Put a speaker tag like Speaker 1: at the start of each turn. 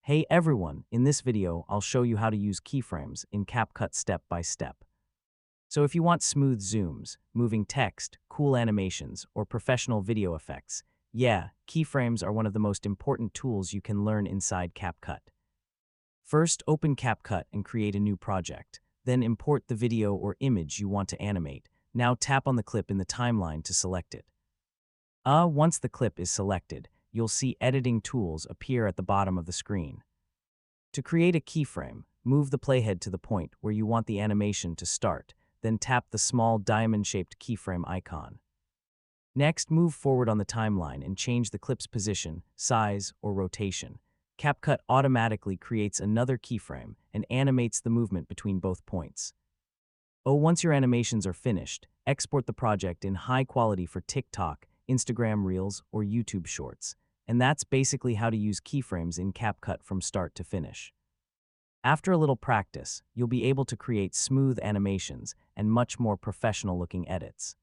Speaker 1: Hey everyone, in this video, I'll show you how to use keyframes in CapCut step by step. So if you want smooth zooms, moving text, cool animations, or professional video effects, yeah, keyframes are one of the most important tools you can learn inside CapCut. First, open CapCut and create a new project. Then import the video or image you want to animate. Now tap on the clip in the timeline to select it. Once the clip is selected, you'll see editing tools appear at the bottom of the screen. To create a keyframe, move the playhead to the point where you want the animation to start, then tap the small diamond-shaped keyframe icon. Next, move forward on the timeline and change the clip's position, size, or rotation. CapCut automatically creates another keyframe and animates the movement between both points. Once your animations are finished, export the project in high quality for TikTok, Instagram Reels, or YouTube Shorts. And that's basically how to use keyframes in CapCut from start to finish. After a little practice, you'll be able to create smooth animations and much more professional-looking edits.